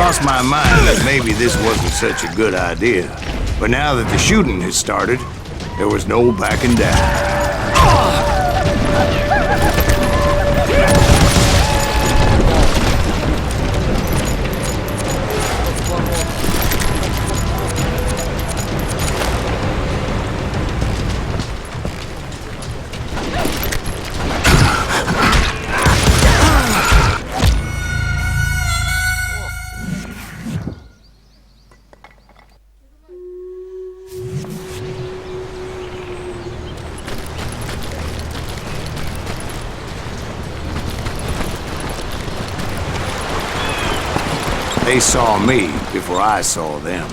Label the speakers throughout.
Speaker 1: crossed my mind that maybe this wasn't such a good idea. But now that the shooting had started, there was no backing down. They saw me before I saw them.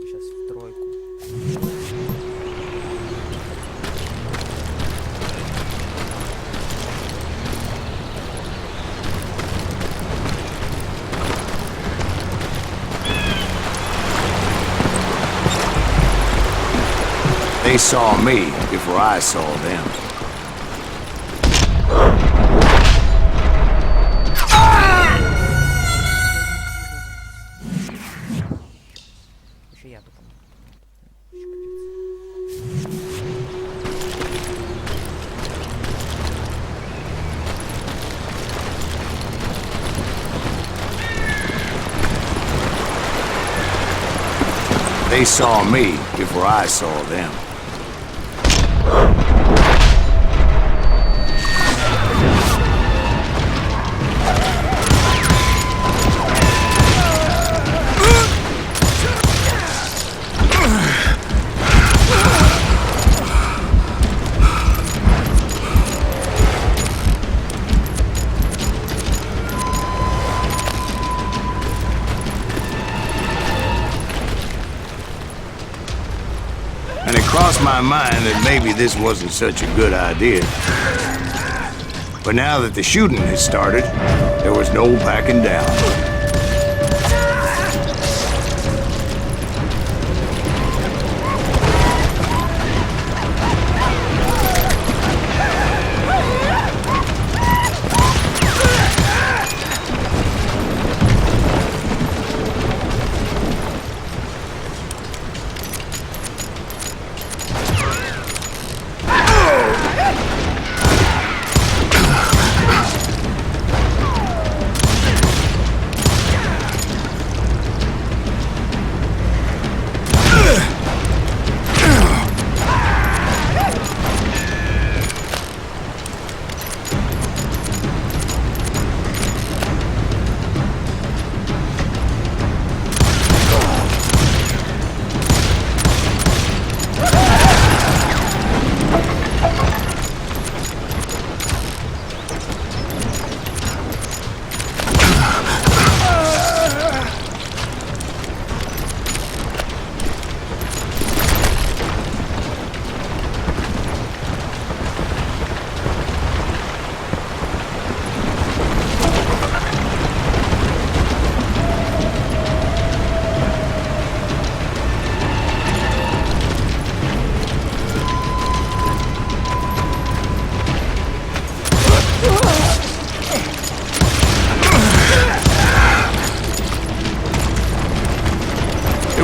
Speaker 2: Сейчас в тройку.
Speaker 1: They saw me before I saw them.
Speaker 2: Еще я тупо.
Speaker 1: They saw me before I saw them. And it crossed my mind that maybe this wasn't such a good idea. But now that the shooting had started, there was no backing down.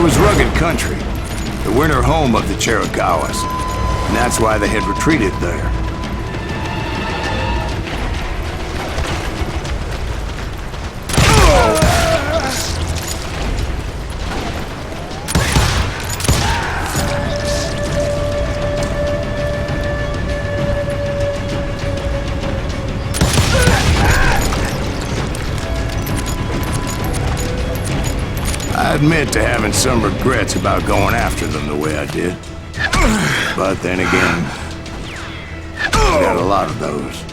Speaker 1: was rugged country, the winter home of the Chiricahuas, and that's why they had retreated there. I admit to having some regrets about going after them the way I did. But then again, I got a lot of those.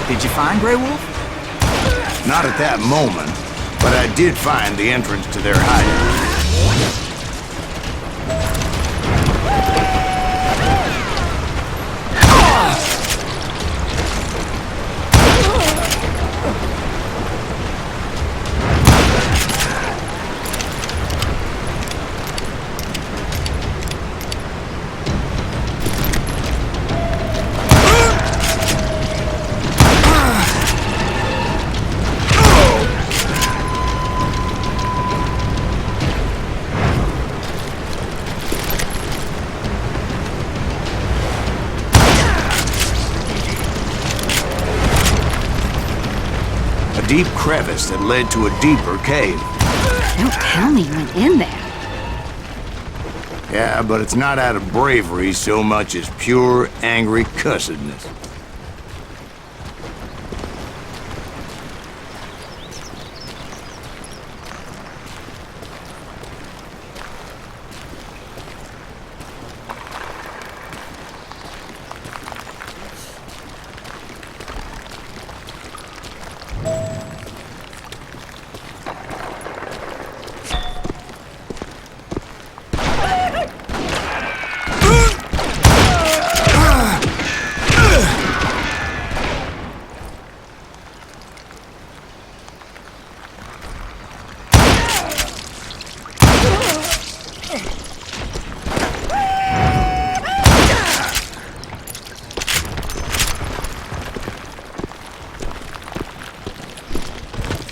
Speaker 2: Did you find Grey Wolf?
Speaker 1: Not at that moment, but I did find the entrance to their hideout. Deep crevice that led to a deeper cave.
Speaker 3: Don't tell me you went in there.
Speaker 1: Yeah, but it's not out of bravery so much as pure, angry cussedness.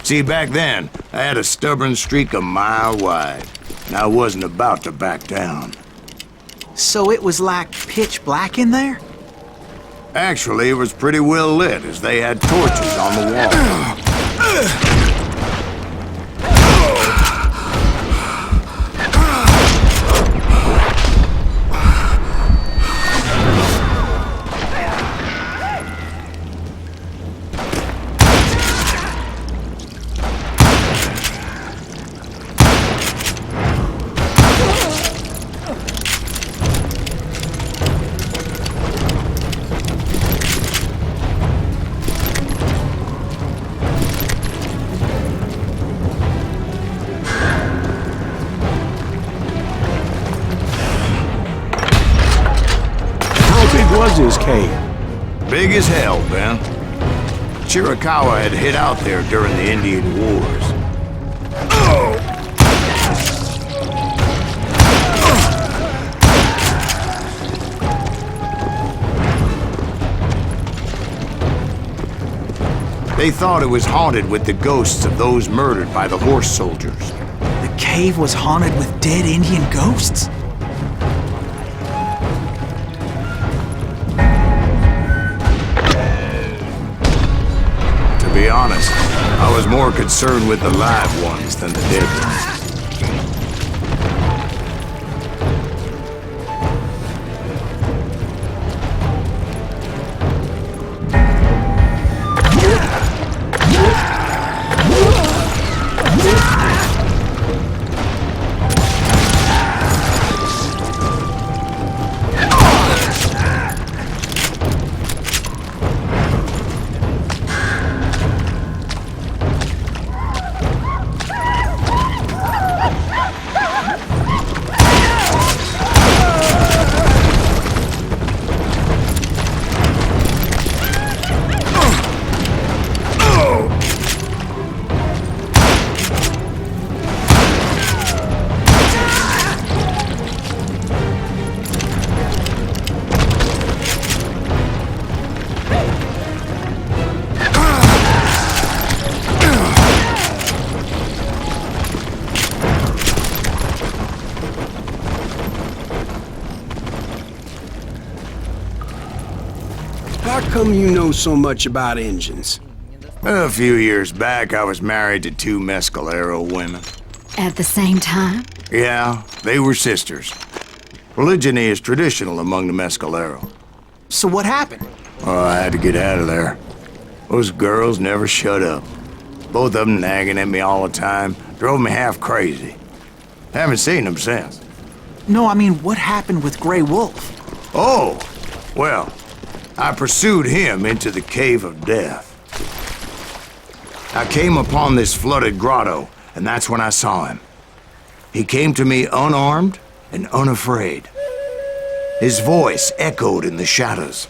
Speaker 1: See, back then, I had a stubborn streak a mile wide, and I wasn't about to back down.
Speaker 2: So it was like pitch black in there?
Speaker 1: Actually, it was pretty well lit, as they had torches on the wall.
Speaker 4: Was his cave?
Speaker 1: Big as hell, Ben. Chiricahua had hid out there during the Indian Wars. They thought it was haunted with the ghosts of those murdered by the horse soldiers.
Speaker 2: The cave was haunted with dead Indian ghosts?
Speaker 1: To be honest, I was more concerned with the live ones than the dead ones.
Speaker 4: come you know so much about engines?
Speaker 1: A few years back, I was married to two Mescalero women.
Speaker 3: At the same time?
Speaker 1: Yeah, they were sisters. Polygyny is traditional among the Mescalero.
Speaker 2: So what happened?
Speaker 1: Oh, I had to get out of there. Those girls never shut up. Both of them nagging at me all the time. Drove me half crazy. Haven't seen them since.
Speaker 2: No, I mean, what happened with Grey Wolf?
Speaker 1: Oh, well, I pursued him into the Cave of Death. I came upon this flooded grotto, and that's when I saw him. He came to me unarmed and unafraid. His voice echoed in the shadows,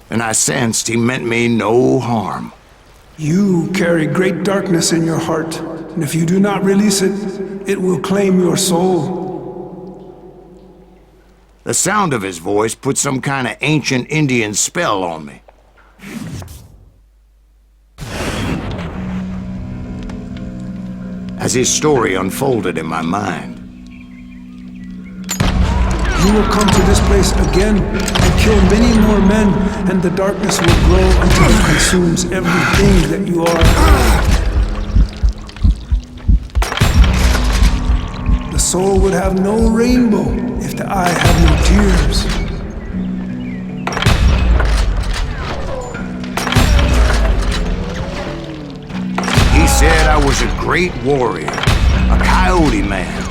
Speaker 1: and I sensed he meant me no harm.
Speaker 5: You carry great darkness in your heart, and if you do not release it, it will claim your soul.
Speaker 1: The sound of his voice put some kind of ancient Indian spell on me. As his story unfolded in my mind,
Speaker 5: You will come to this place again and kill many more men, and the darkness will grow until it consumes everything that you are. The soul would have no rainbow if the eye had no tears.
Speaker 1: he said I was a great warrior, a coyote man,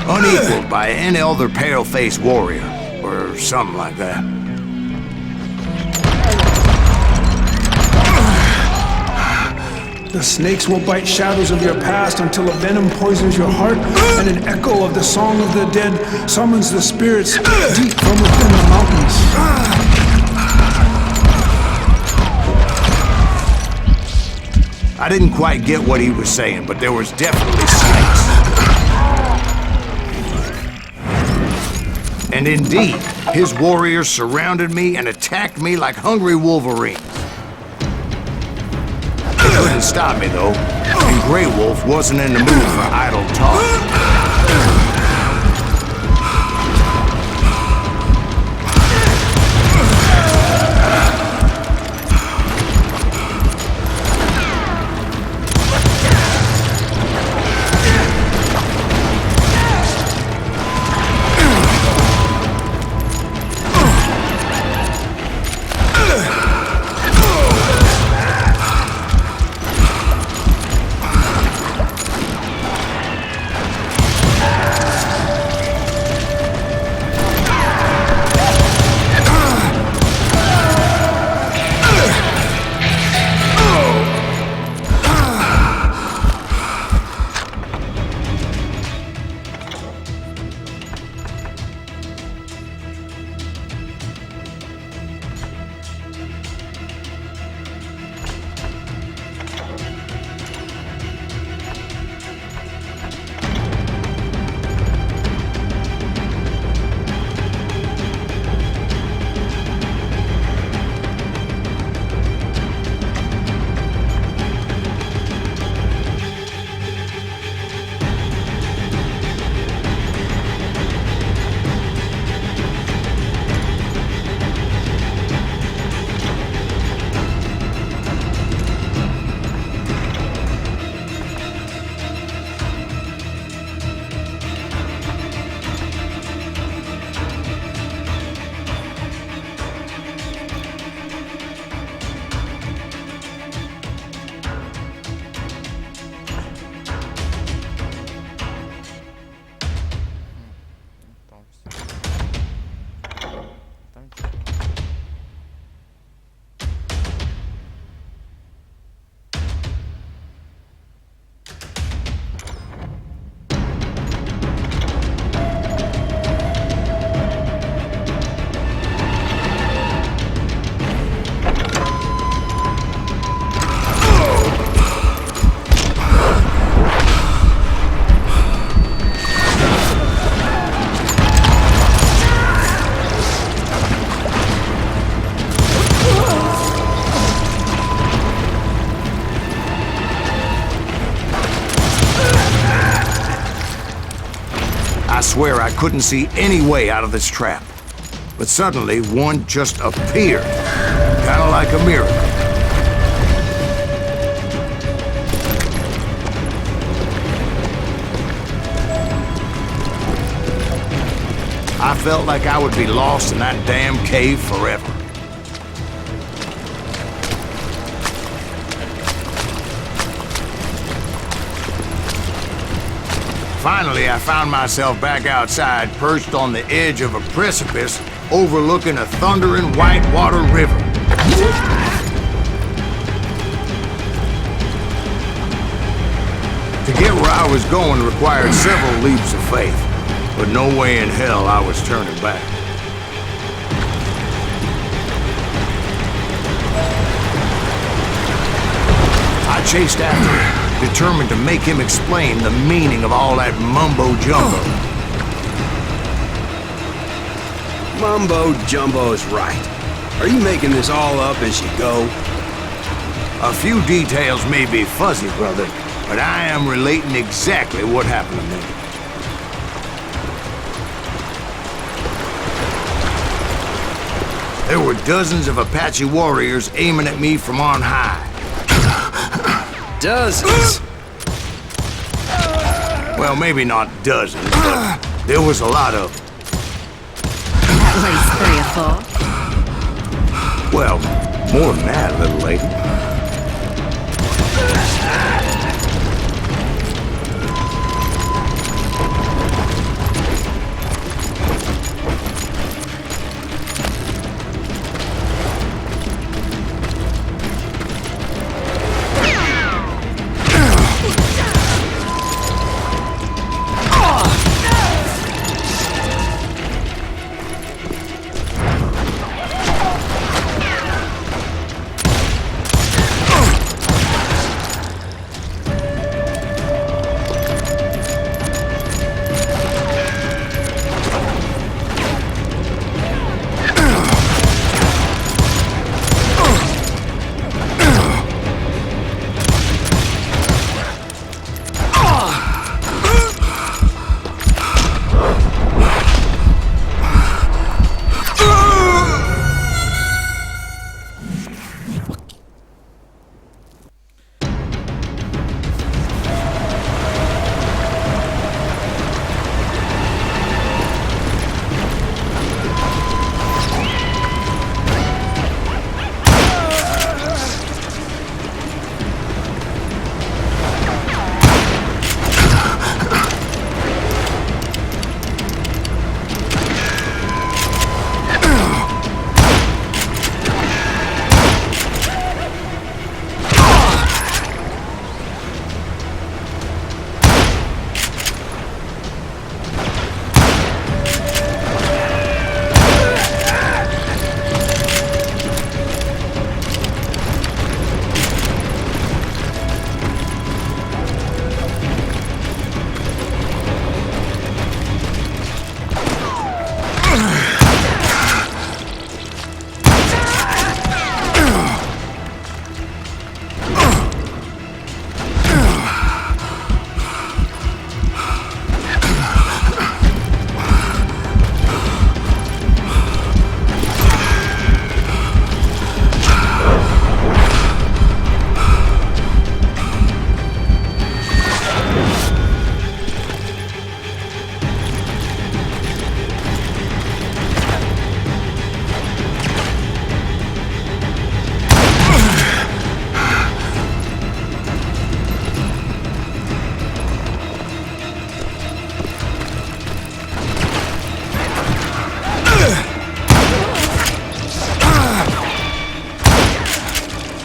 Speaker 1: unequaled by any other pale-faced warrior, or something like that.
Speaker 5: The snakes will bite shadows of your past until a venom poisons your heart, and an echo of the song of the dead summons the spirits deep from within the mountains.
Speaker 1: I didn't quite get what he was saying, but there was definitely snakes. And indeed, his warriors surrounded me and attacked me like hungry wolverines. They couldn't stop me, though, and Grey Wolf wasn't in the mood for idle talk. I swear I couldn't see any way out of this trap. But suddenly, one just appeared. Kinda like a miracle. I felt like I would be lost in that damn cave forever. Finally, I found myself back outside, perched on the edge of a precipice overlooking a thundering whitewater river. To get where I was going required several leaps of faith, but no way in hell I was turning back. I chased after him, determined to make him explain the meaning of all that mumbo-jumbo.
Speaker 4: Mumbo-jumbo's right. Are you making this all up as you go?
Speaker 1: A few details may be fuzzy, brother, but I am relating exactly what happened to me. There were dozens of Apache warriors aiming at me from on high.
Speaker 4: Dozens?
Speaker 1: Well, maybe not dozens, but there was a lot of them.
Speaker 3: At least 3 or 4.
Speaker 1: Well, more than that, little lady.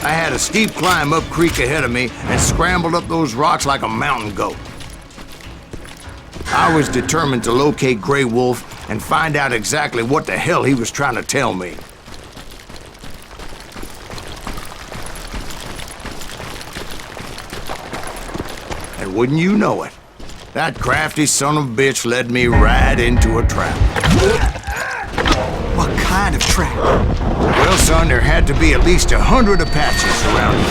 Speaker 1: I had a steep climb up creek ahead of me and scrambled up those rocks like a mountain goat. I was determined to locate Grey Wolf and find out exactly what the hell he was trying to tell me. And wouldn't you know it, that crafty son of a bitch led me right into a trap.
Speaker 2: What kind of trap?
Speaker 1: Well, son, there had to be at least 100 Apaches around here.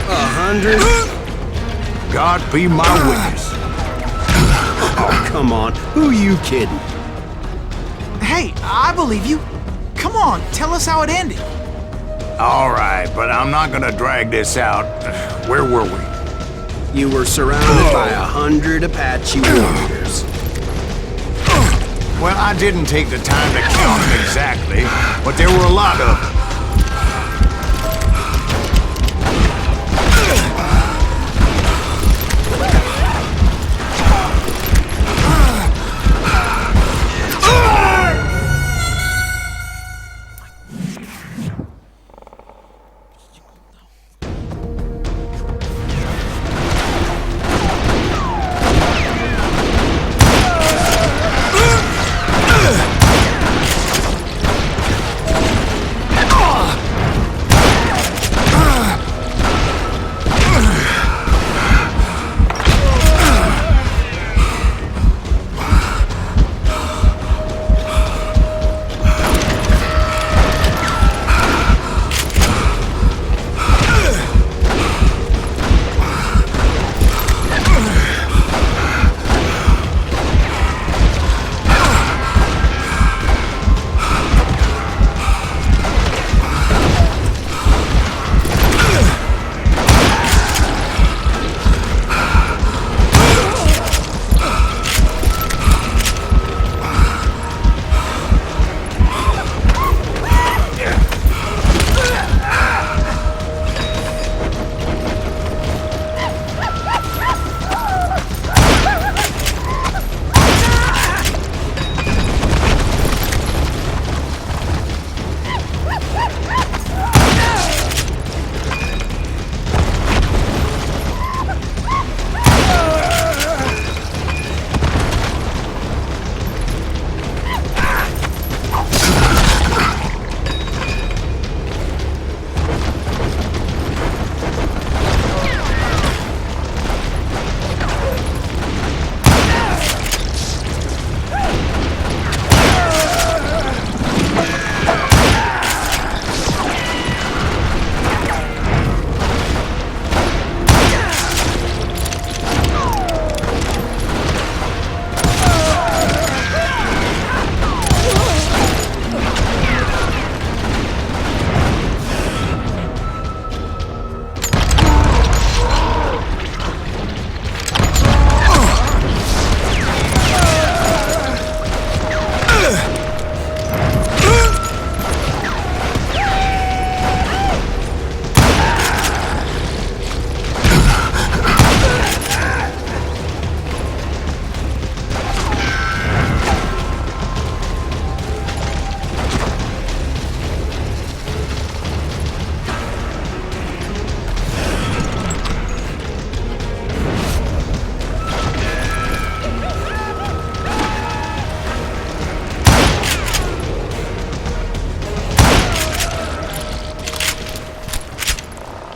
Speaker 4: 100?
Speaker 1: God be my witness.
Speaker 4: Oh, come on. Who are you kidding?
Speaker 2: Hey, I believe you. Come on, tell us how it ended.
Speaker 1: All right, but I'm not gonna drag this out. Where were we?
Speaker 4: You were surrounded by 100 Apache warriors.
Speaker 1: Well, I didn't take the time to count them exactly, but there were a lot of them.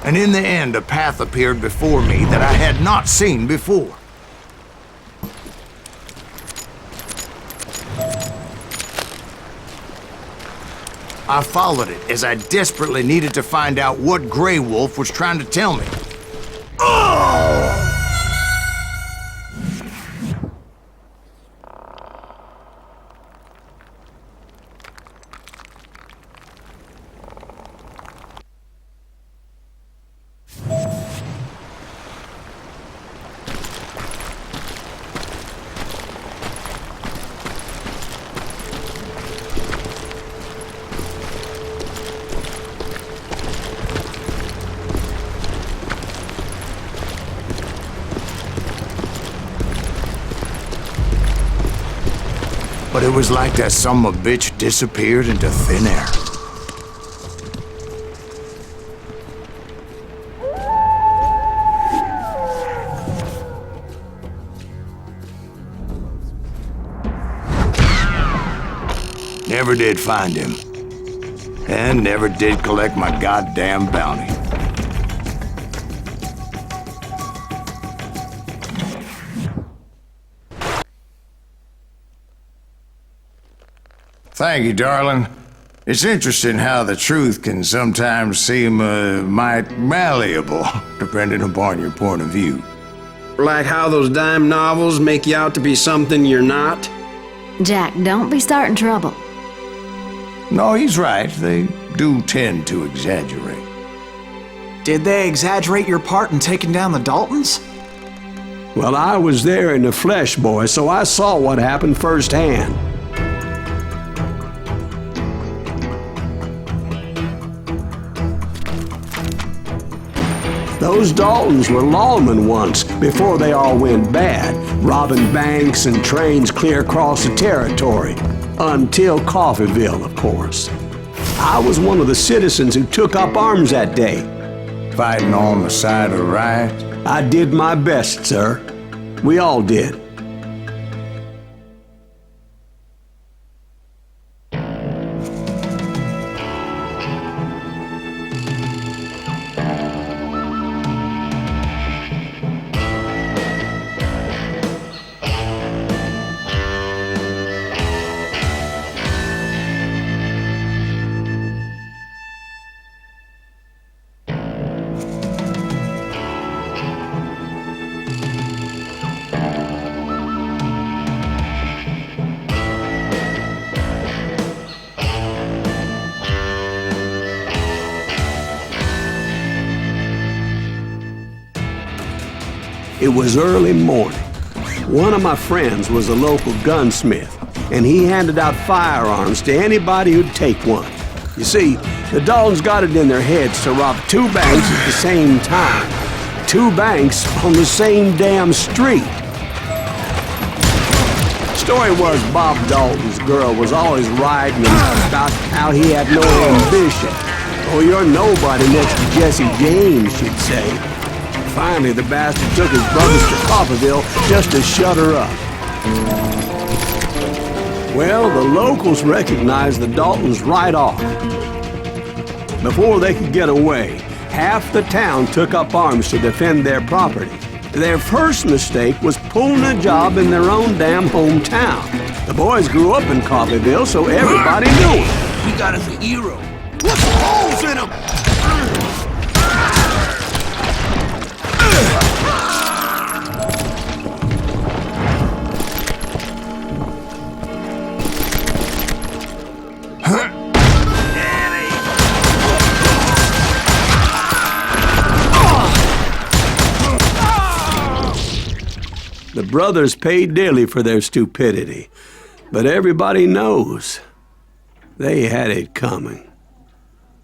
Speaker 1: And in the end, a path appeared before me that I had not seen before. I followed it as I desperately needed to find out what Grey Wolf was trying to tell me. But it was like that son of a bitch disappeared into thin air. Never did find him. And never did collect my goddamn bounty. Thank you, darling. It's interesting how the truth can sometimes seem, might malleable, depending upon your point of view.
Speaker 4: Like how those dime novels make you out to be something you're not?
Speaker 3: Jack, don't be starting trouble.
Speaker 1: No, he's right. They do tend to exaggerate.
Speaker 2: Did they exaggerate your part in taking down the Daltons?
Speaker 4: Well, I was there in the flesh, boy, so I saw what happened firsthand. Those Daltons were lawmen once, before they all went bad, robbing banks and trains clear across the territory. Until Coffeeville, of course. I was one of the citizens who took up arms that day.
Speaker 1: Fighting on the side of right?
Speaker 4: I did my best, sir. We all did. It was early morning. One of my friends was a local gunsmith, and he handed out firearms to anybody who'd take one. You see, the Daltons got it in their heads to rob 2 banks at the same time. 2 banks on the same damn street. Story was Bob Dalton's girl was always riding him about how he had no ambition. Oh, you're nobody next to Jesse James, she'd say. Finally, the bastard took his brothers to Coffeeville just to shut her up. Well, the locals recognized the Daltons right off. Before they could get away, half the town took up arms to defend their property. Their first mistake was pulling a job in their own damn hometown. The boys grew up in Coffeeville, so everybody knew him.
Speaker 6: He got us a hero. Put some holes in him!
Speaker 4: The brothers paid dearly for their stupidity, but everybody knows they had it coming.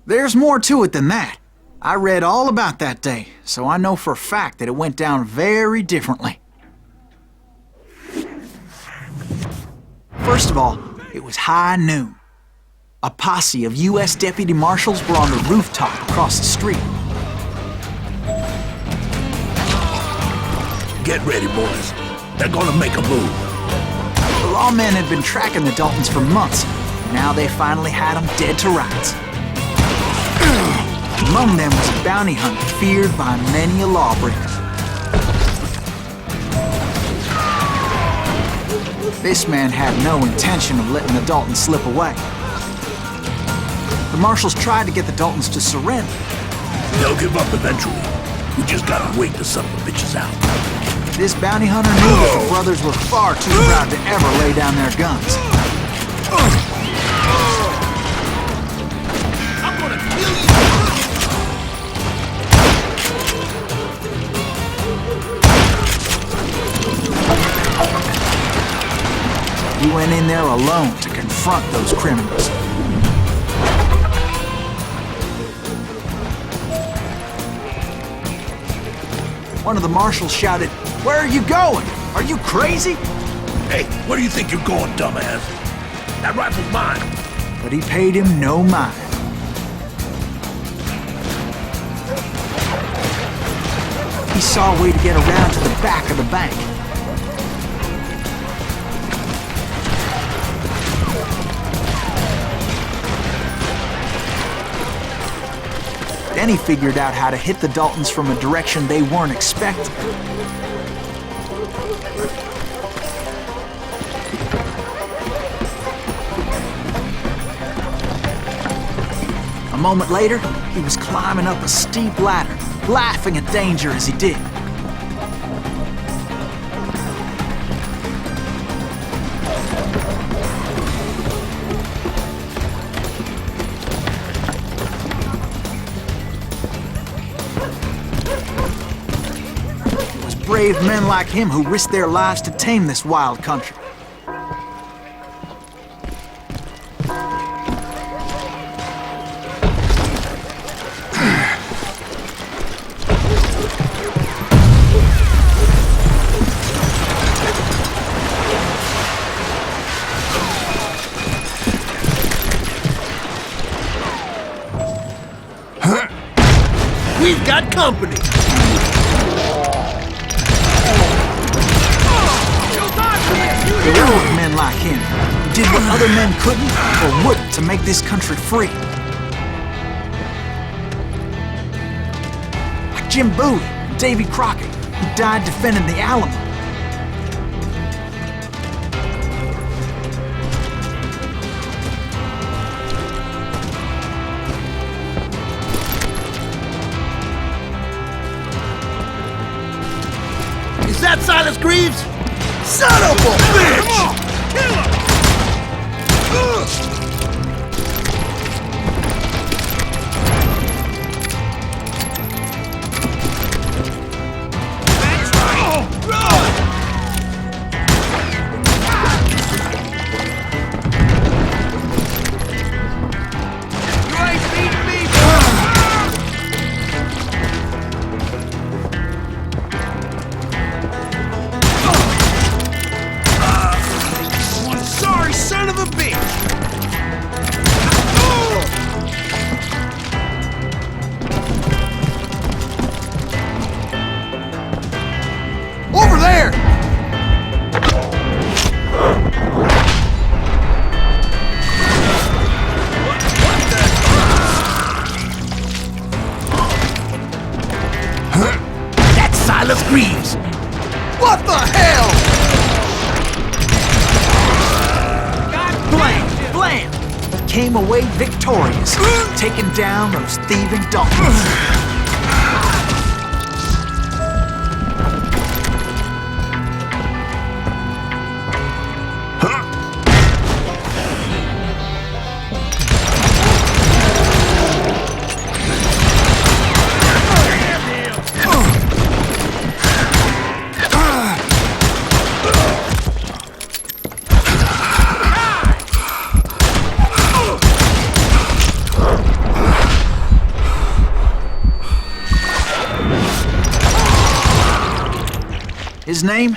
Speaker 2: There's more to it than that. I read all about that day, so I know for a fact that it went down very differently. First of all, it was high noon. A posse of U.S. deputy marshals were on the rooftop across the street.
Speaker 6: Get ready, boys. They're gonna make a move.
Speaker 2: The lawmen had been tracking the Daltons for months. Now they finally had them dead to rights. Among them was a bounty hunter feared by many a lawbreaker. This man had no intention of letting the Daltons slip away. The marshals tried to get the Daltons to surrender.
Speaker 6: They'll give up eventually. We just gotta wait to suck the bitches out.
Speaker 2: This bounty hunter knew that the brothers were far too proud to ever lay down their guns.
Speaker 6: I'm gonna kill
Speaker 2: He went in there alone to confront those criminals. One of the marshals shouted, "Where are you going? Are you crazy?"
Speaker 6: Hey, where do you think you're going, dumbass? That rifle's mine.
Speaker 2: But he paid him no mind. He saw a way to get around to the back of the bank. Then he figured out how to hit the Daltons from a direction they weren't expecting. A moment later, he was climbing up a steep ladder, laughing at danger as he did. brave men like him who risked their lives to tame this wild country.
Speaker 6: We've got company!
Speaker 2: Heroic men like him who did what other men couldn't or wouldn't to make this country free. Like Jim Bowie and Davy Crockett, who died defending the Alamo.
Speaker 6: Is that Silas Greaves? Son of a bitch! Kill him! That's right! Run! You ain't beating me, sorry son of a bitch!
Speaker 2: Over there!
Speaker 6: That's Silas Greaves!
Speaker 2: What the hell? Blam! Blam! He came away victorious, taking down those thieving Daltons. His name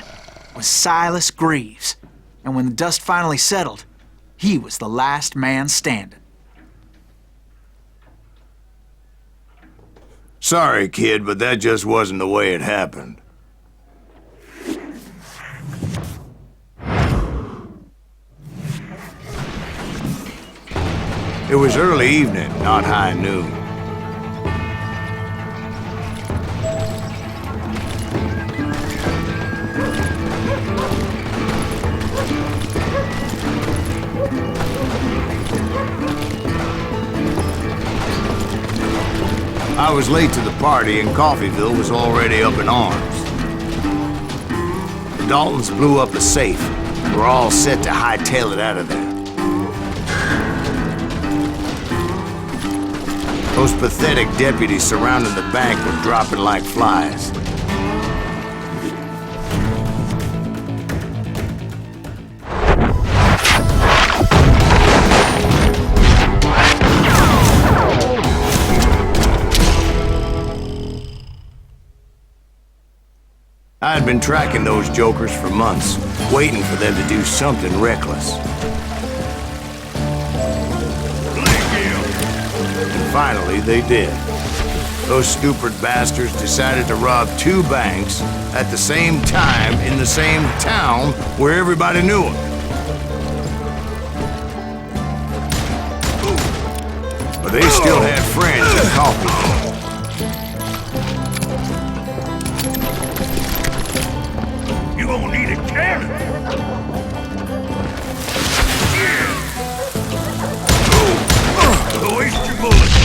Speaker 2: was Silas Greaves, and when the dust finally settled, he was the last man standing.
Speaker 1: Sorry, kid, but that just wasn't the way it happened. It was early evening, not high noon. I was late to the party and Coffeyville was already up in arms. The Daltons blew up a safe. We're all set to hightail it out of there. Those pathetic deputies surrounding the bank were dropping like flies. I had been tracking those jokers for months, waiting for them to do something reckless. And finally, they did. Those stupid bastards decided to rob two banks at the same time in the same town where everybody knew them. But they still had friends in Coffeyville.
Speaker 6: You gonna need a cannon! Don't waste your bullets!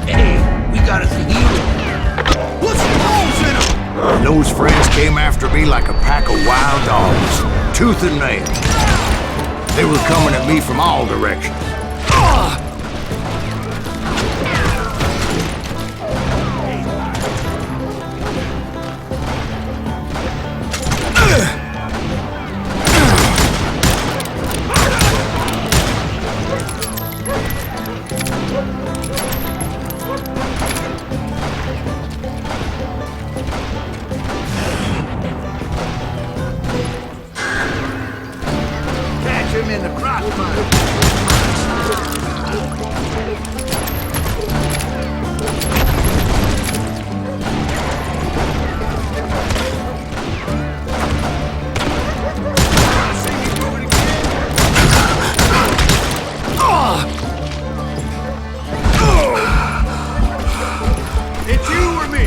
Speaker 6: Hey, we got gotta see healing. Put some holes in him!
Speaker 1: And those friends came after me like a pack of wild dogs, tooth and nail. They were coming at me from all directions.
Speaker 6: Him in the crossfire. It's you or me.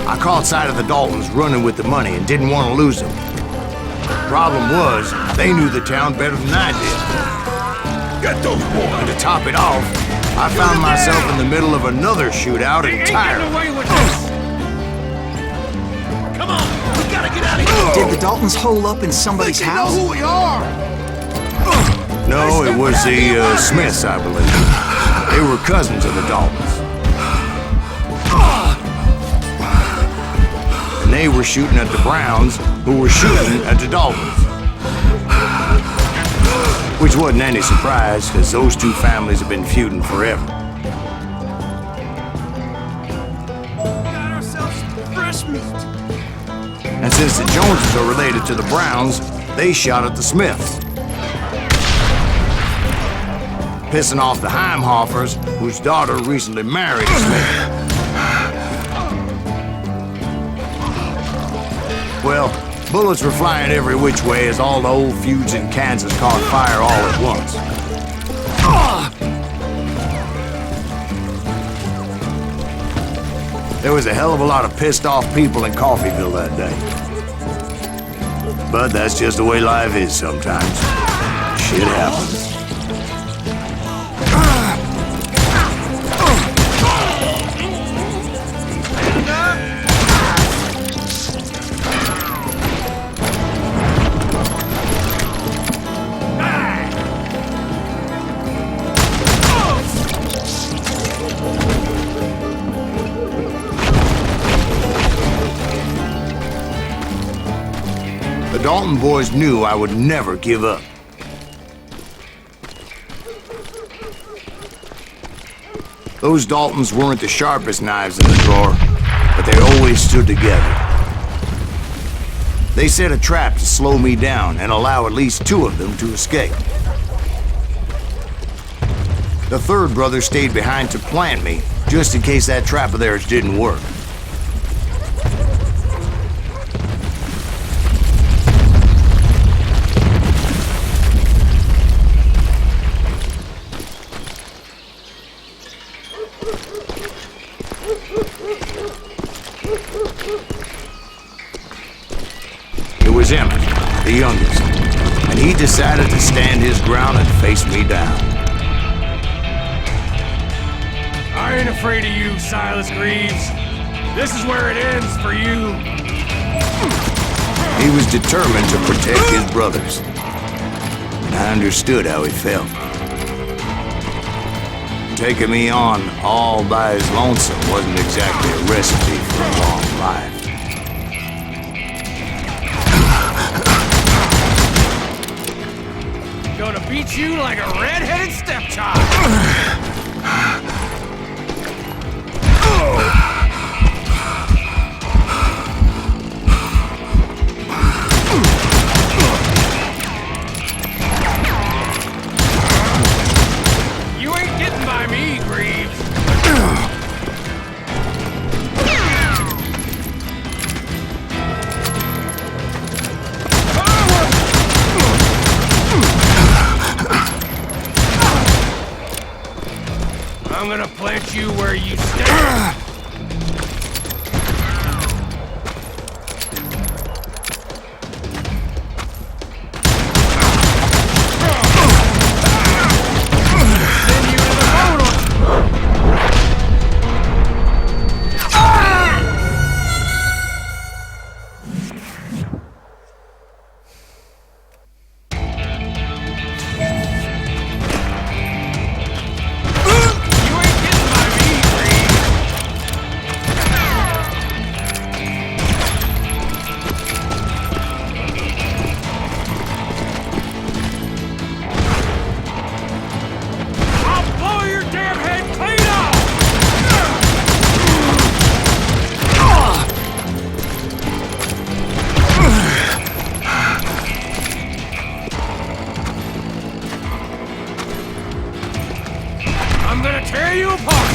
Speaker 1: I caught sight of the Daltons running with the money and didn't want to lose them. Problem was, they knew the town better than I did.
Speaker 6: Get those boys.
Speaker 1: And to top it off, I found myself in the middle of another shootout entirely.
Speaker 6: Come on, we gotta get out of here.
Speaker 2: Did the Daltons hole up in somebody's
Speaker 6: They know
Speaker 2: house?
Speaker 6: who we are.
Speaker 1: No, it was the Smiths, I believe. They were cousins of the Daltons. And they were shooting at the Browns, who were shooting at the Daltons. Which wasn't any surprise, because those two families have been feuding forever.
Speaker 6: Got ourselves some fresh meat.
Speaker 1: And since the Joneses are related to the Browns, they shot at the Smiths. Pissing off the Heimhoffers, whose daughter recently married a Smith. Well, bullets were flying every which way as all the old feuds in Kansas caught fire all at once. There was a hell of a lot of pissed off people in Coffeyville that day. But that's just the way life is sometimes. Shit happens. The Dalton boys knew I would never give up. Those Daltons weren't the sharpest knives in the drawer, but they always stood together. They set a trap to slow me down and allow at least two of them to escape. The third brother stayed behind to plant me, just in case that trap of theirs didn't work. It was Emmett, the youngest, and he decided to stand his ground and face me down.
Speaker 7: I ain't afraid of you, Silas Greaves. This is where it ends for you.
Speaker 1: He was determined to protect his brothers, and I understood how he felt. Taking me on all by his lonesome wasn't exactly a recipe for a long life.
Speaker 7: Gonna beat you like a red-headed stepchild. You ain't getting by me, Greaves. I'm gonna plant you where you stand. I'm gonna tear you apart!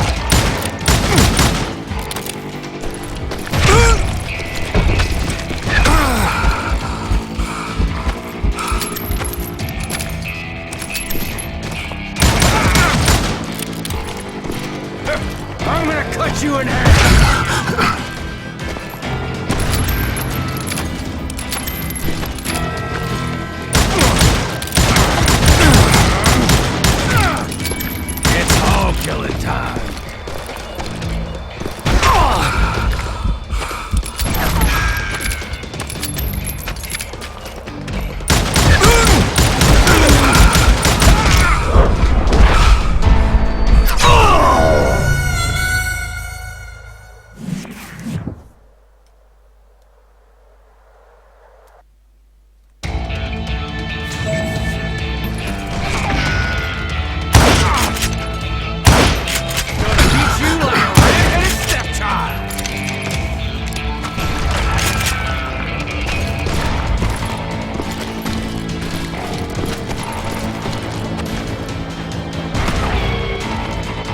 Speaker 7: I'm gonna cut you in half! Killing time.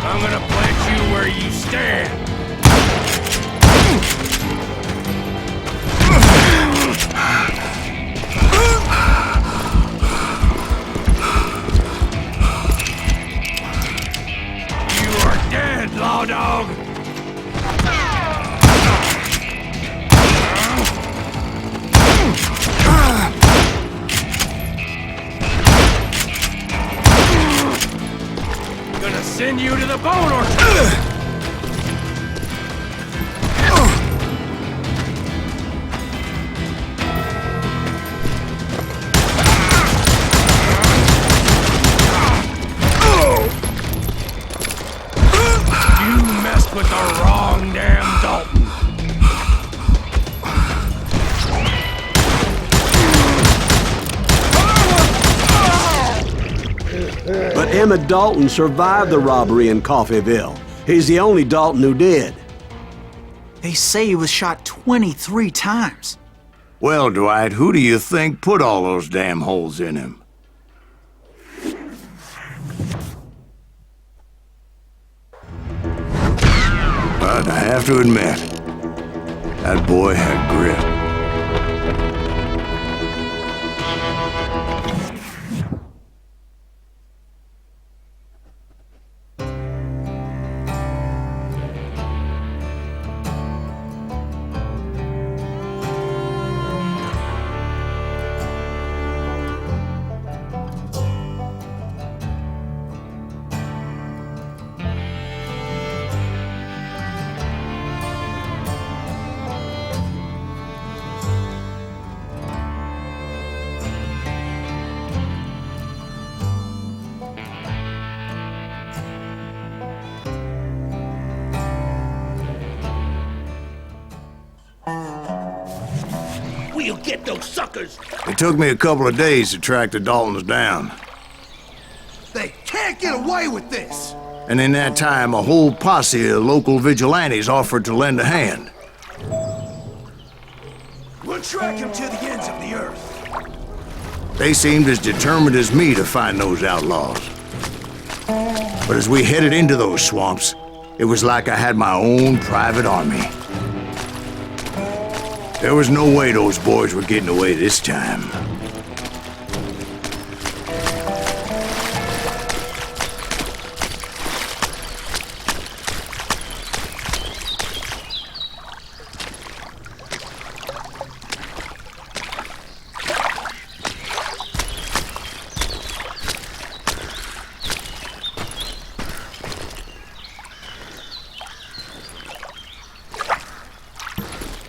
Speaker 7: I'm gonna plant you where you stand! You are dead, law dog! Gonna send you to the bone orchard! You messed with the wrong damn Dalton!
Speaker 4: But Emmett Dalton survived the robbery in Coffeyville. He's the only Dalton who did.
Speaker 2: They say he was shot 23 times.
Speaker 1: Well, Dwight, who do you think put all those damn holes in him? But I have to admit, that boy had grit.
Speaker 6: We'll get those suckers!
Speaker 1: It took me a couple of days to track the Daltons down.
Speaker 8: They can't get away with this!
Speaker 1: And in that time, a whole posse of local vigilantes offered to lend a hand.
Speaker 8: We'll track him to the ends of the earth.
Speaker 1: They seemed as determined as me to find those outlaws. But as we headed into those swamps, it was like I had my own private army. There was no way those boys were getting away this time.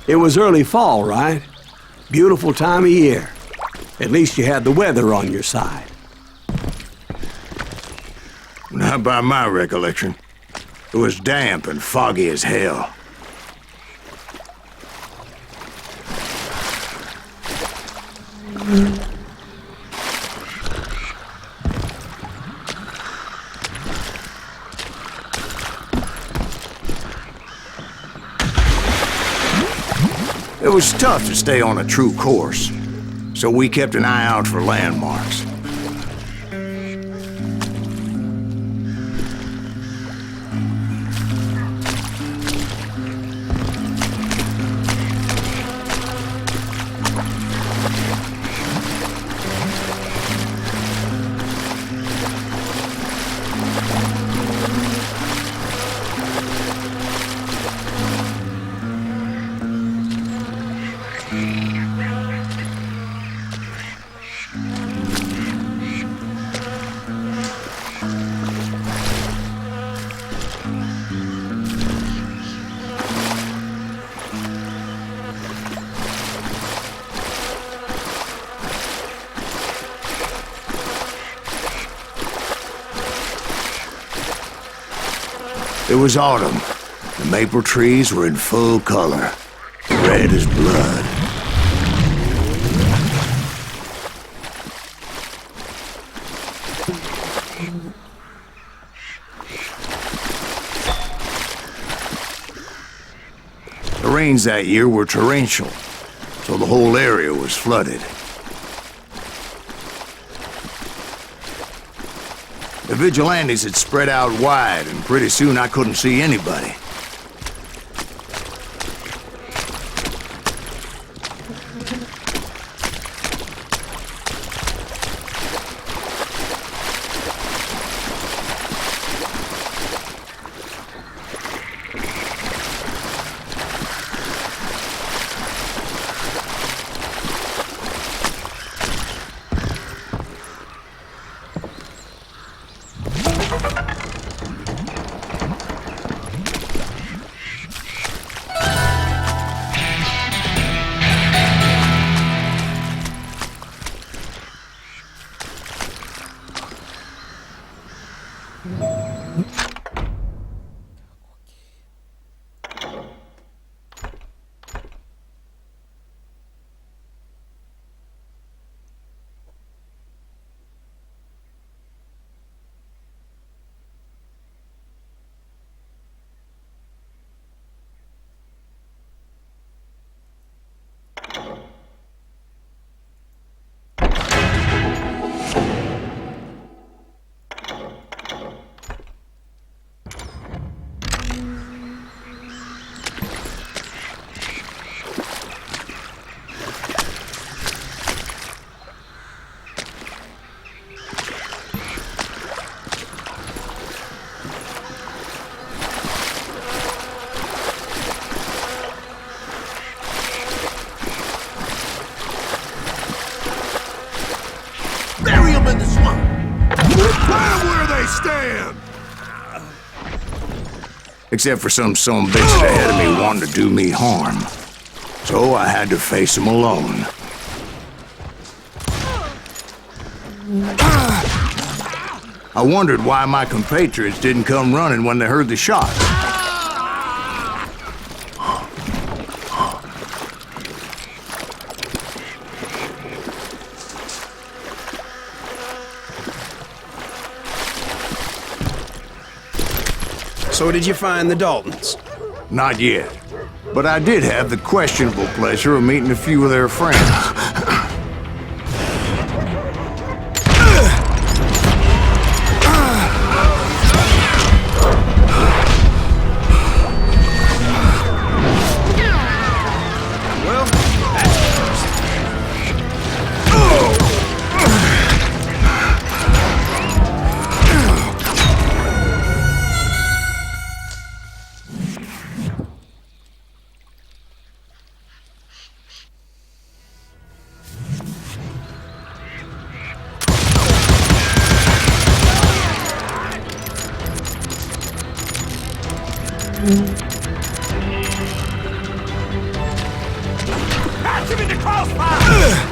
Speaker 4: It was early fall, right? Beautiful time of year. At least you had the weather on your side.
Speaker 1: Not by my recollection. It was damp and foggy as hell. It was tough to stay on a true course, so we kept an eye out for landmarks. It was autumn. The maple trees were in full color, red as blood. The rains that year were torrential, so the whole area was flooded. The vigilantes had spread out wide, and pretty soon I couldn't see anybody.
Speaker 8: Bury them in the swamp! Plant where they stand!
Speaker 1: Except for some bitch ahead of me wanting to do me harm. So I had to face him alone. I wondered why my compatriots didn't come running when they heard the shots.
Speaker 9: So did you find the Daltons?
Speaker 1: Not yet. But I did have the questionable pleasure of meeting a few of their friends.
Speaker 9: Well, that's a first.
Speaker 7: Watch him in the crossfire!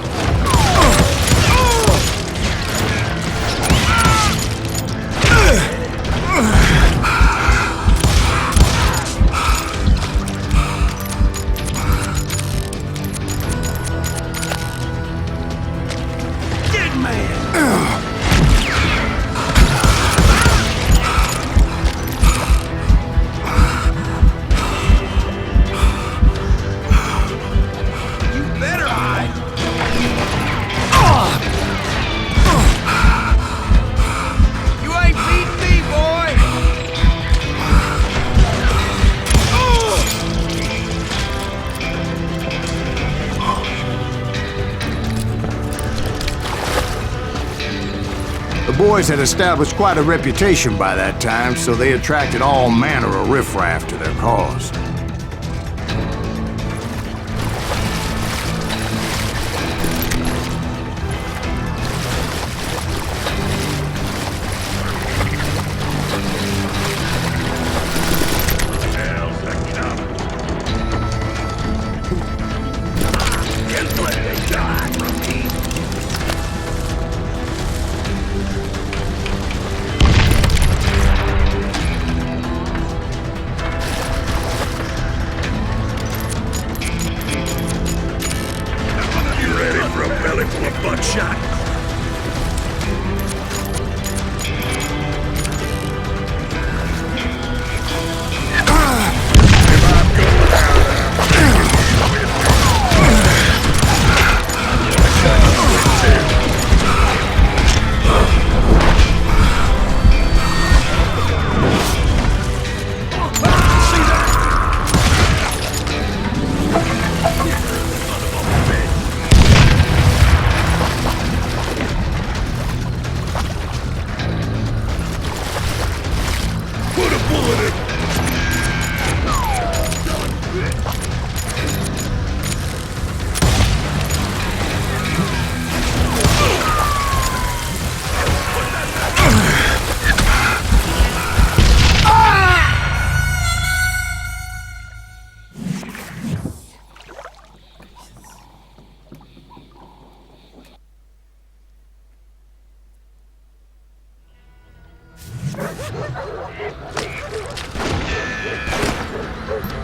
Speaker 1: The boys had established quite a reputation by that time, so they attracted all manner of riffraff to their cause.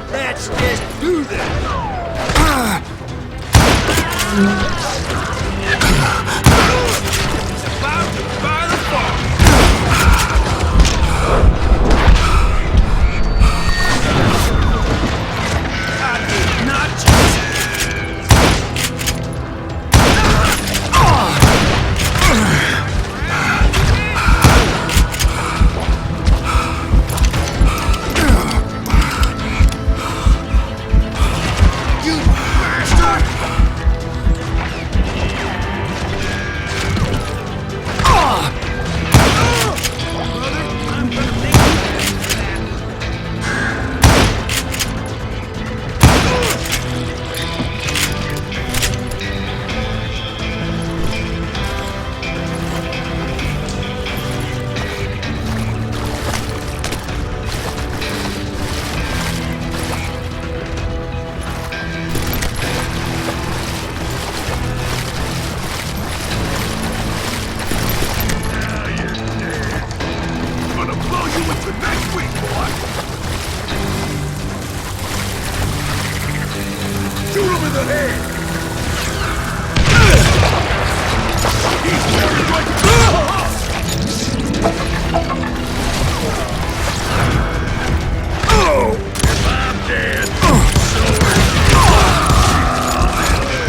Speaker 7: Let's just do this! He's about to fire the ball! I did not choose it!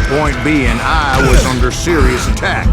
Speaker 1: Point being, I was under serious attack.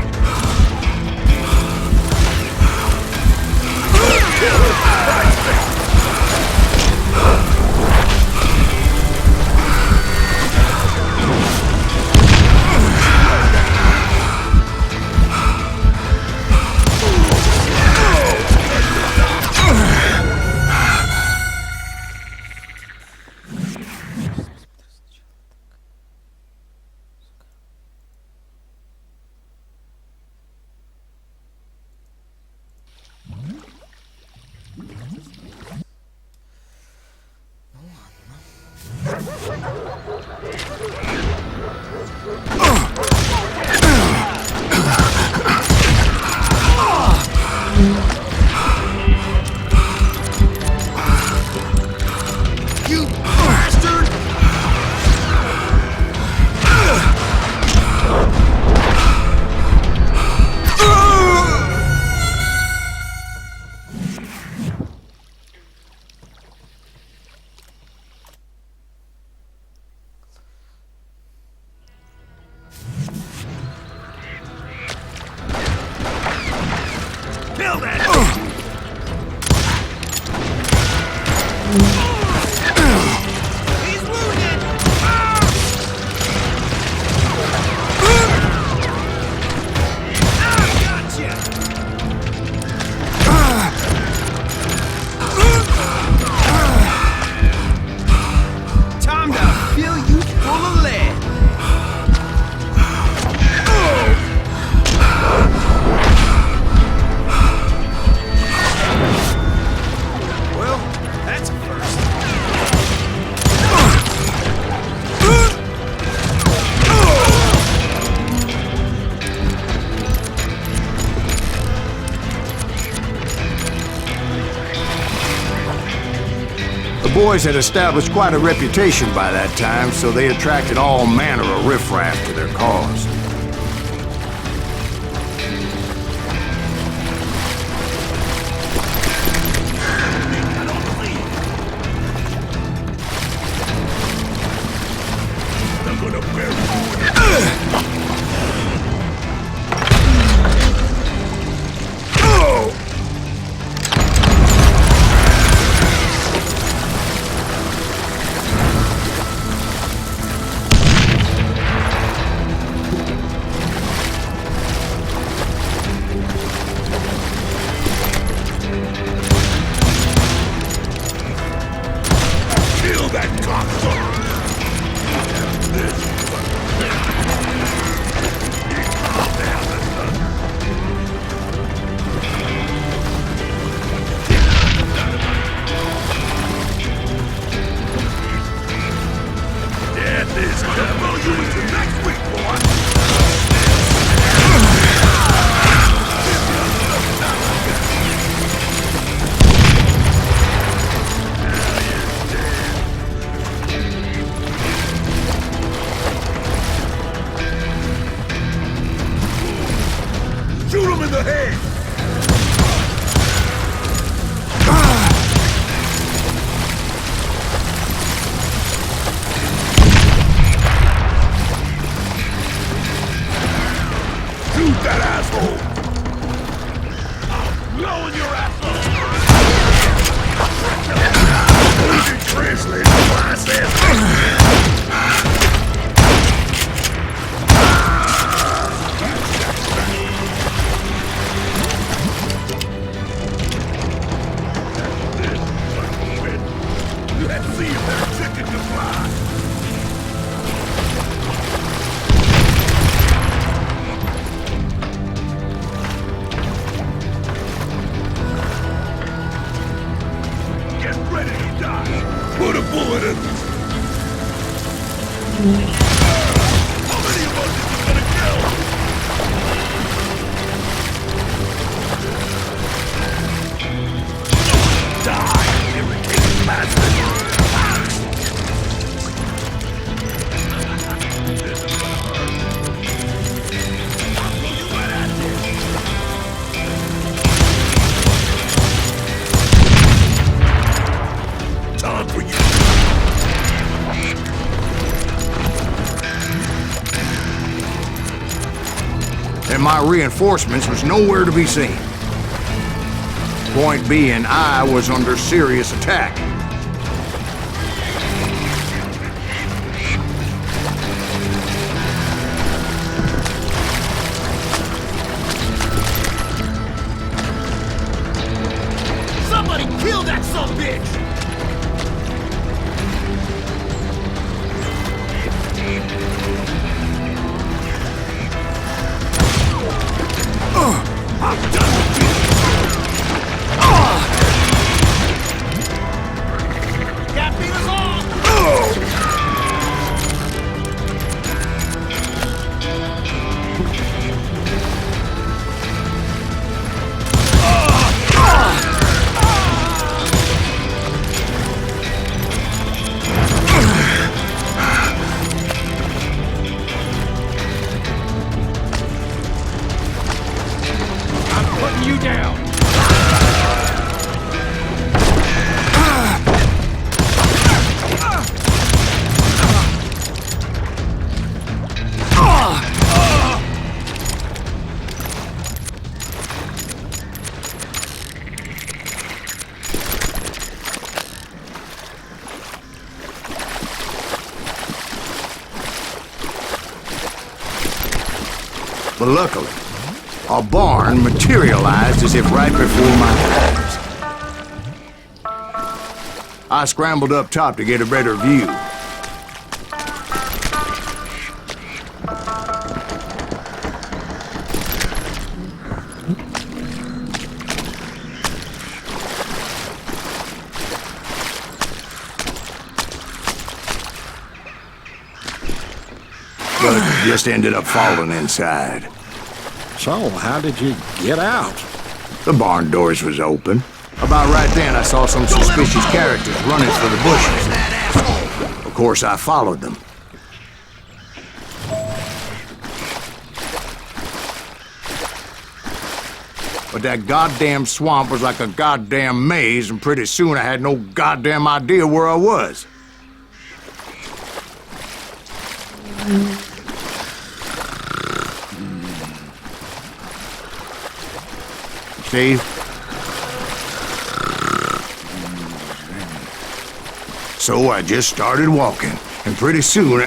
Speaker 9: Time to fill you full of lead. Well, that's a first.
Speaker 1: The boys had established quite a reputation by that time, so they attracted all manner of riffraff to their cause.
Speaker 6: I'm gonna bury you. Kill that cocksucker! Death is coming. You into next week, boy. Shoot him in the head! Shoot that asshole! I'm blowing your asshole! You can translate what I said. Let's see if their chicken can fly. Get ready to die. Put a bullet in them. How many of us is it gonna kill? Die, irritating bastard. Time for you.
Speaker 1: And my reinforcements was nowhere to be seen. Point being, I was under serious attack.
Speaker 9: Somebody kill that sumbitch!
Speaker 6: I'm done with you.
Speaker 1: But luckily, a barn materialized as if right before my eyes. I scrambled up top to get a better view. But just ended up falling inside.
Speaker 10: So, how did you get out?
Speaker 1: The barn doors was open. About right then, I saw some suspicious characters running for the bushes. Of course, I followed them. But that goddamn swamp was like a goddamn maze, and pretty soon I had no goddamn idea where I was. Steve? So I just started walking, and pretty soon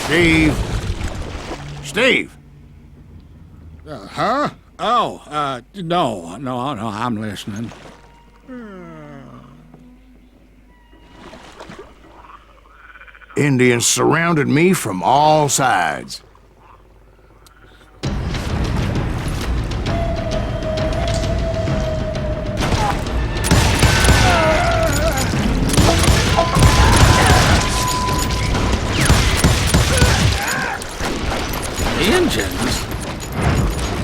Speaker 1: Steve? Steve?
Speaker 10: Huh? Oh, no, I'm listening.
Speaker 1: Indians surrounded me from all sides.
Speaker 10: Indians?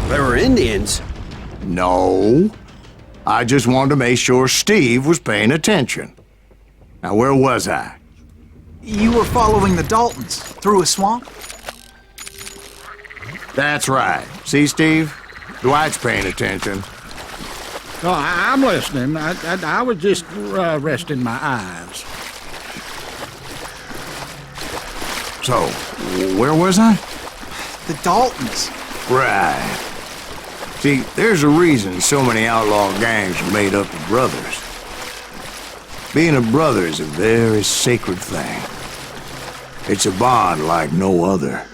Speaker 4: There were Indians.
Speaker 1: No. I just wanted to make sure Steve was paying attention. Now, where was I?
Speaker 2: You were following the Daltons through a swamp?
Speaker 1: That's right. See, Steve? Dwight's paying attention.
Speaker 10: No, I'm listening. I was just resting my eyes.
Speaker 1: So, where was I?
Speaker 2: The Daltons.
Speaker 1: Right. See, there's a reason so many outlaw gangs are made up of brothers. Being a brother is a very sacred thing. It's a bond like no other.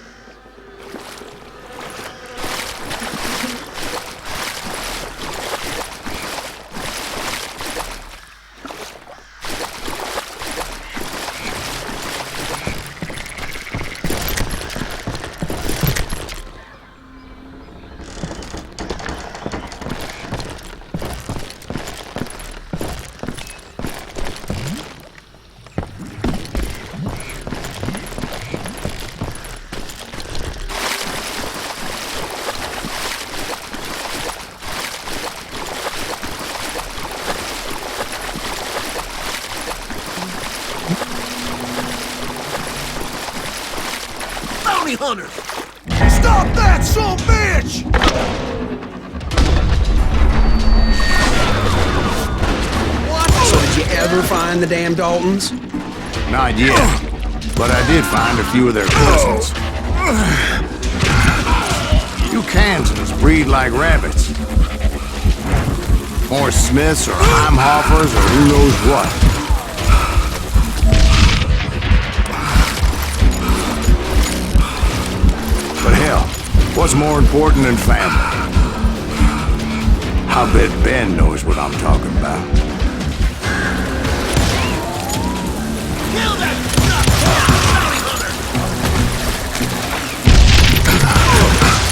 Speaker 9: Bounty hunters! Stop that, son of a bitch! What?
Speaker 4: So did you ever find the damn Daltons?
Speaker 1: Not yet, but I did find a few of their cousins. You Kansans breed like rabbits. Or Smiths or Heimhoffers or who knows what. But hell, what's more important than family? I bet Ben knows what I'm talking about.
Speaker 9: Kill that bounty hunter!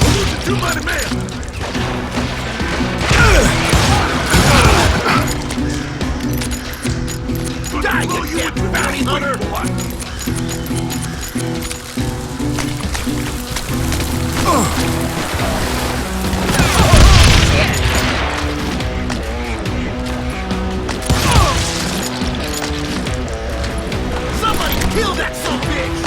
Speaker 9: Losing too many men! Die, you damn bounty hunter! Somebody kill that son of a bitch!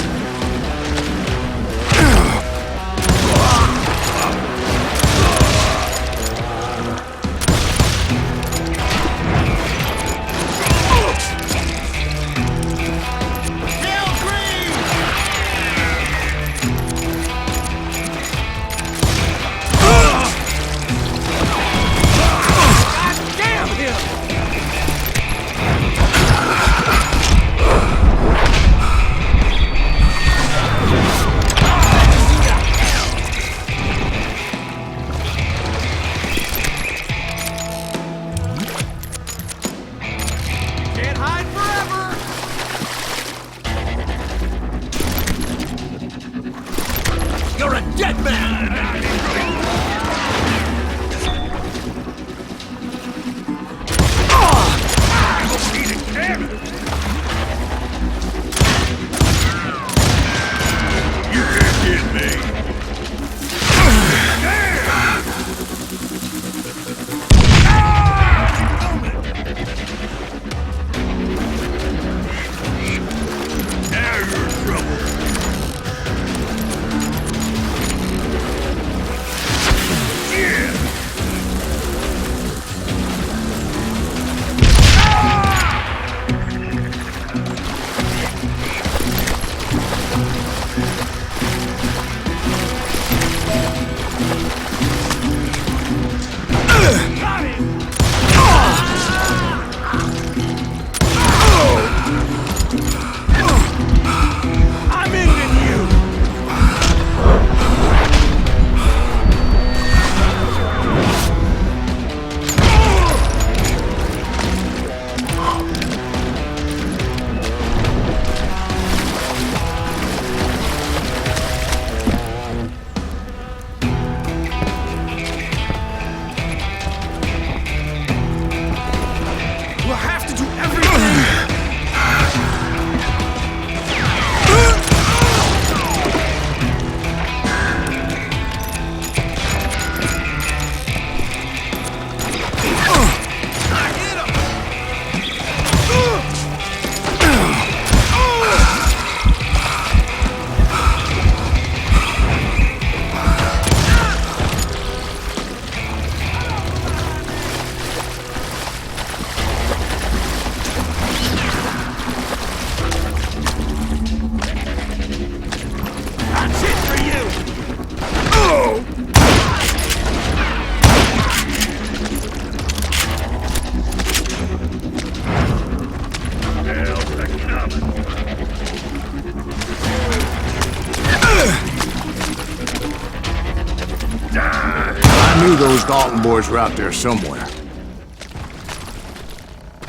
Speaker 1: Dalton boys were out there somewhere.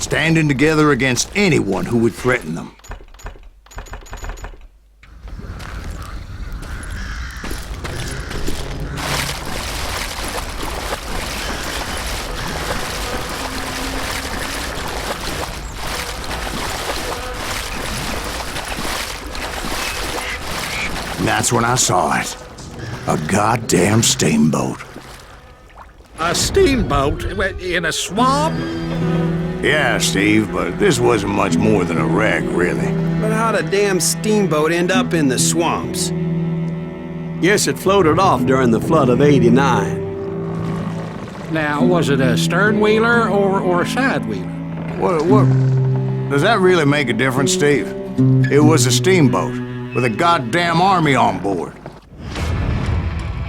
Speaker 1: Standing together against anyone who would threaten them. And that's when I saw it. A goddamn steamboat.
Speaker 10: A steamboat in a swamp?
Speaker 1: Yeah, Steve, but this wasn't much more than a wreck, really.
Speaker 11: But how'd a damn steamboat end up in the swamps?
Speaker 4: Yes, it floated off during the flood of '89.
Speaker 10: Now, was it a stern-wheeler or a side-wheeler?
Speaker 1: What? Does that really make a difference, Steve? It was a steamboat with a goddamn army on board.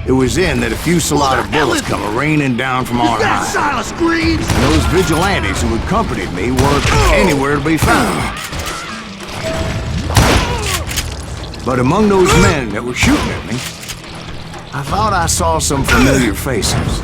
Speaker 1: It was then that a fusillade of bullets come raining down from on high.
Speaker 9: Silas Greaves!
Speaker 1: And those vigilantes who accompanied me weren't anywhere to be found. But among those men that were shooting at me, I thought I saw some familiar faces.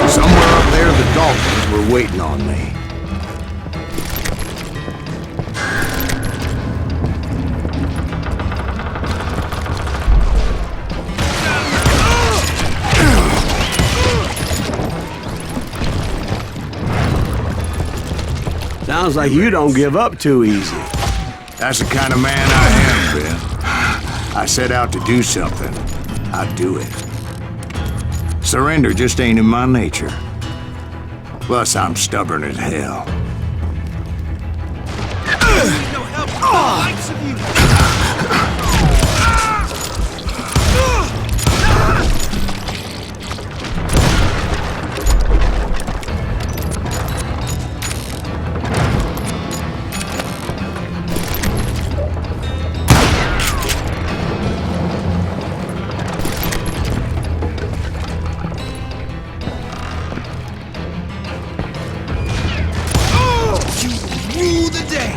Speaker 1: Somewhere up there, the Daltons were waiting on me.
Speaker 4: Sounds like you don't give up too easy.
Speaker 1: That's the kind of man I am, Ben. I set out to do something. I do it. Surrender just ain't in my nature. Plus, I'm stubborn as hell.
Speaker 9: No help from the likes of you! Rule the day!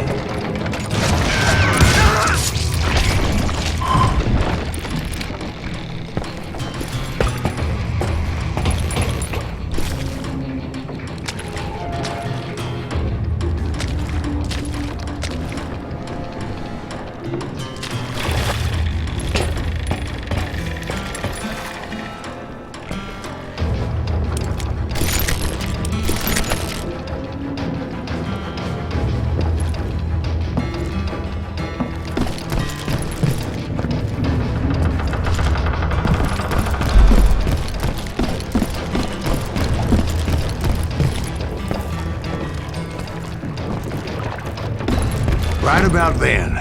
Speaker 1: Right about then,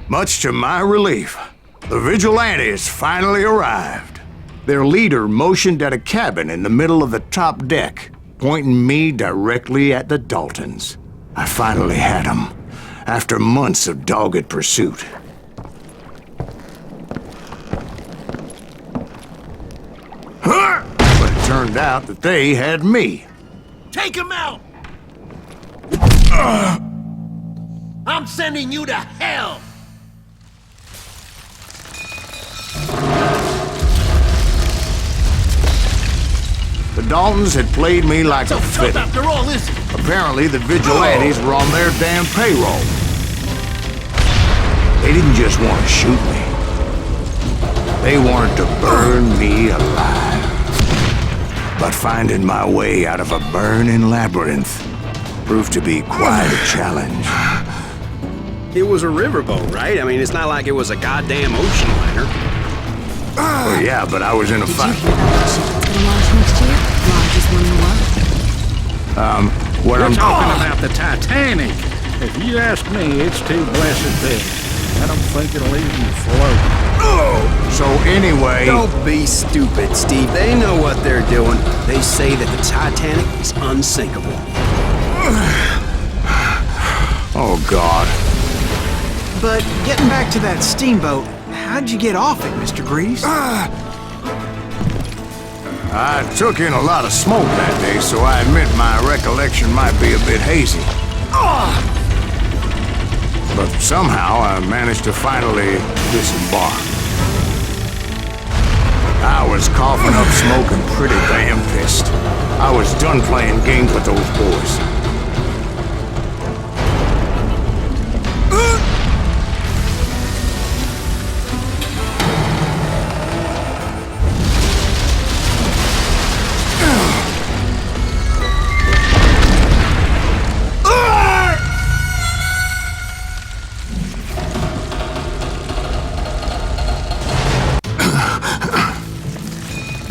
Speaker 1: much to my relief, the vigilantes finally arrived. Their leader motioned at a cabin in the middle of the top deck, pointing me directly at the Daltons. I finally had them, after months of dogged pursuit. But it turned out that they had me.
Speaker 9: Take him out! I'm sending you to hell!
Speaker 1: The Daltons had played me like
Speaker 9: So
Speaker 1: a
Speaker 9: tough
Speaker 1: fiddle.
Speaker 9: after all, is it?
Speaker 1: Apparently, the vigilantes were on their damn payroll. They didn't just want to shoot me. They wanted to burn me alive. But finding my way out of a burning labyrinth proved to be quite a challenge.
Speaker 11: It was a riverboat, right? I mean, it's not like it was a goddamn ocean liner.
Speaker 1: Well, yeah, but I was in a
Speaker 3: Did you
Speaker 1: fight.
Speaker 3: hear about that ship that's gonna launch next year? Largest one in the world.
Speaker 1: What
Speaker 10: We're
Speaker 1: I'm
Speaker 10: talking about the Titanic. If you ask me, it's too blessed big. I don't think it'll even float.
Speaker 1: So anyway,
Speaker 11: Don't be stupid, Steve. They know what they're doing. They say that the Titanic is unsinkable.
Speaker 1: oh God.
Speaker 2: But getting back to that steamboat, how'd you get off it, Mr. Greaves?
Speaker 1: I took in a lot of smoke that day, so I admit my recollection might be a bit hazy. But somehow I managed to finally disembark. I was coughing up smoke and pretty damn pissed. I was done playing games with those boys.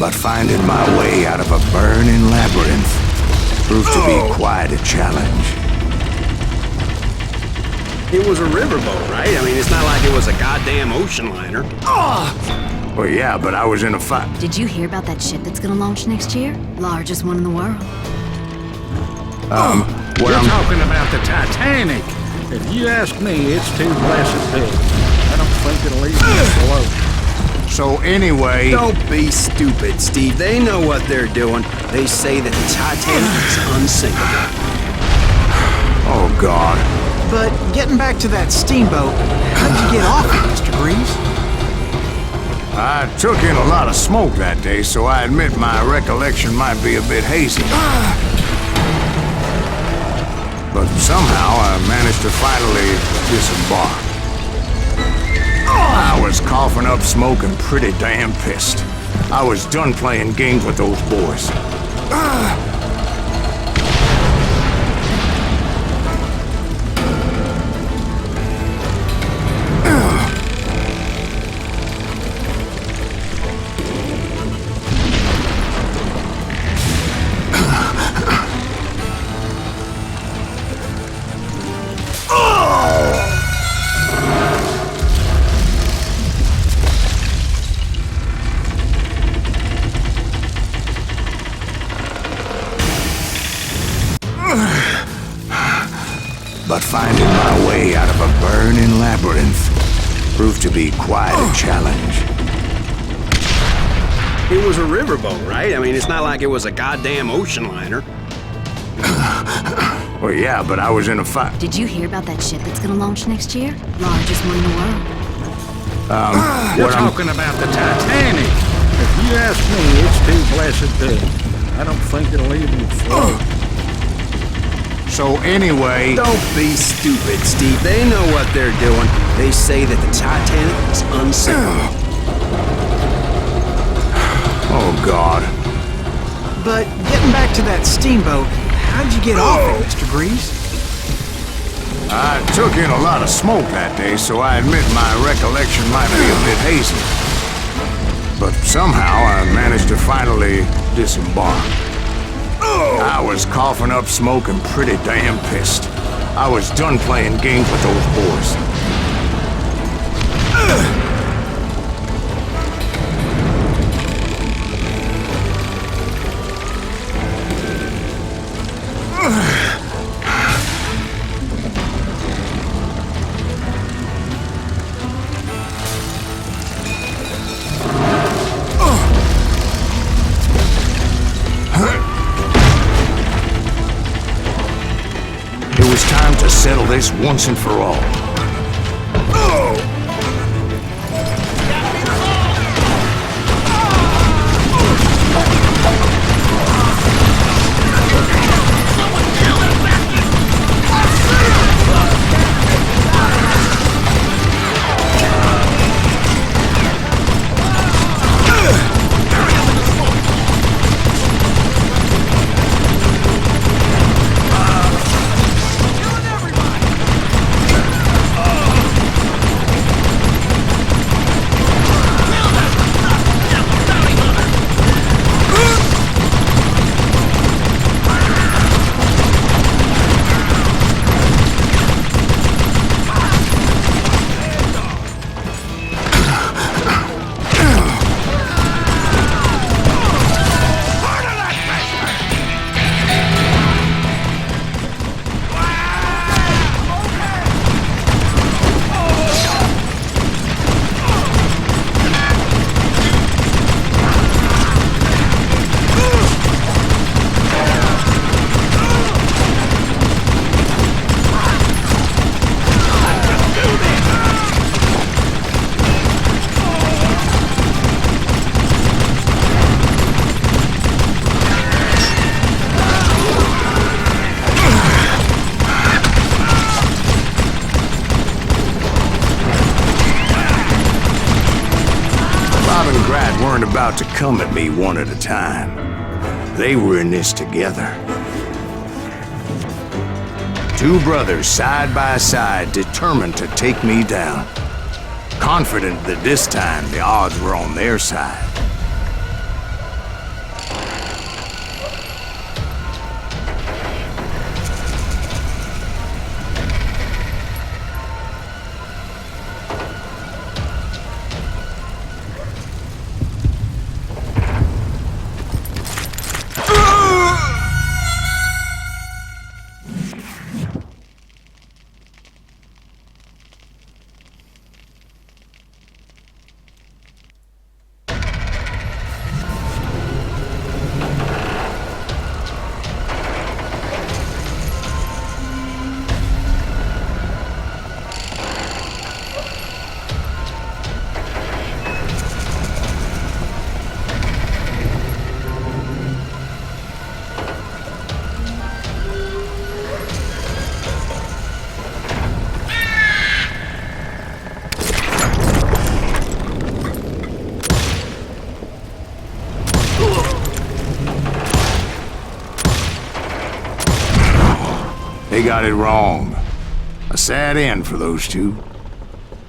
Speaker 1: But finding my way out of a burning labyrinth proved to be quite a challenge.
Speaker 11: It was a riverboat, right? I mean, it's not like it was a goddamn ocean liner.
Speaker 1: Well, yeah, but I was in a fight.
Speaker 3: Did you hear about that ship that's gonna launch next year? Largest one in the world.
Speaker 10: We're talking about the Titanic. If you ask me, it's too blessed big. I don't think it'll even float.
Speaker 1: So anyway,
Speaker 11: Don't be stupid, Steve. They know what they're doing. They say that the Titanic is unsinkable.
Speaker 1: oh God.
Speaker 2: But getting back to that steamboat, how'd you get off it, Mr. Greaves?
Speaker 1: I took in a lot of smoke that day, so I admit my recollection might be a bit hazy. But somehow I managed to finally disembark. I was coughing up smoke and pretty damn pissed. I was done playing games with those boys. But finding my way out of a burning labyrinth proved to be quite a challenge.
Speaker 11: It was a riverboat, right? I mean, it's not like it was a goddamn ocean liner.
Speaker 1: Well, yeah, but I was in a fight.
Speaker 3: Did you hear about that ship that's gonna launch next year? Largest one in the world.
Speaker 10: We're talking about the Titanic. If you ask me, it's too blessed big. I don't think it'll even float.
Speaker 1: So anyway,
Speaker 11: Don't be stupid, Steve. They know what they're doing. They say that the Titanic is unsinkable.
Speaker 1: oh God.
Speaker 2: But getting back to that steamboat, how'd you get off it, Mr. Greaves?
Speaker 1: I took in a lot of smoke that day, so I admit my recollection might be a bit hazy. But somehow I managed to finally disembark. I was coughing up smoke and pretty damn pissed. I was done playing games with those boys. It was time to settle this once and for all. weren't about to come at me one at a time. They were in this together. Two brothers side by side, determined to take me down. Confident that this time the odds were on their side. They got it wrong. A sad end for those two.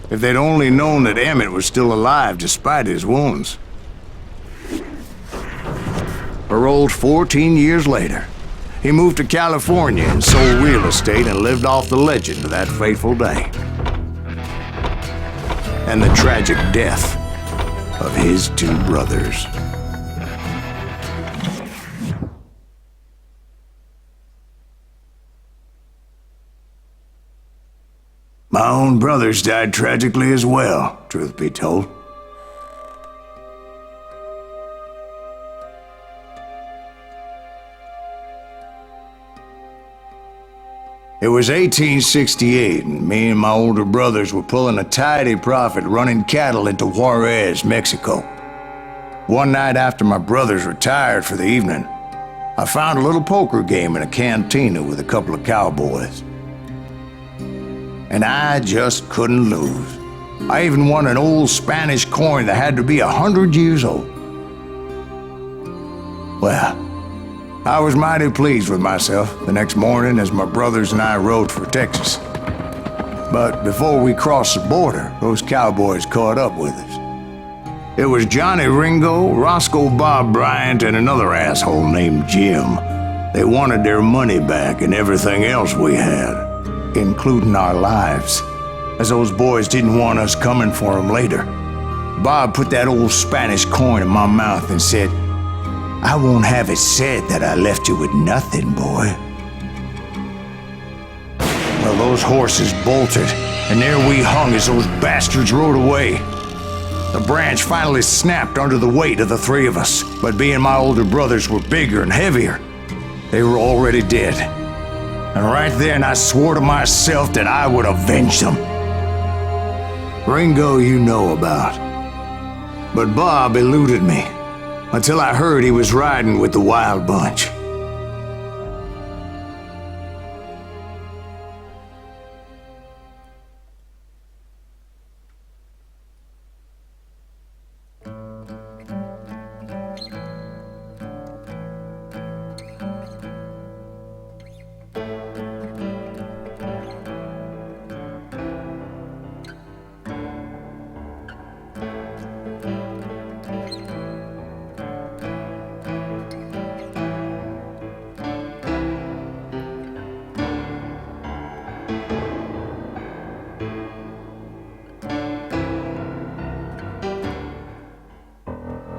Speaker 1: If they'd only known that Emmett was still alive despite his wounds. Paroled 14 years later, he moved to California and sold real estate and lived off the legend of that fateful day. And the tragic death of his two brothers. My own brothers died tragically as well, truth be told. It was 1868, and me and my older brothers were pulling a tidy profit running cattle into Juarez, Mexico. One night after my brothers retired for the evening, I found a little poker game in a cantina with a couple of cowboys. And I just couldn't lose. I even won an old Spanish coin that had to be 100 years old. Well, I was mighty pleased with myself the next morning as my brothers and I rode for Texas. But before we crossed the border, those cowboys caught up with us. It was Johnny Ringo, Roscoe Bob Bryant, and another asshole named Jim. They wanted their money back and everything else we had, including our lives, as those boys didn't want us coming for them later. Bob put that old Spanish coin in my mouth and said, "I won't have it said that I left you with nothing, boy." Well, those horses bolted, and there we hung as those bastards rode away. The branch finally snapped under the weight of the three of us, but being my older brothers were bigger and heavier, they were already dead. And right then I swore to myself that I would avenge them. Ringo you know about. But Bob eluded me, until I heard he was riding with the Wild Bunch.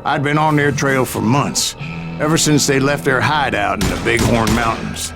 Speaker 1: I'd been on their trail for months, ever since they left their hideout in the Bighorn Mountains.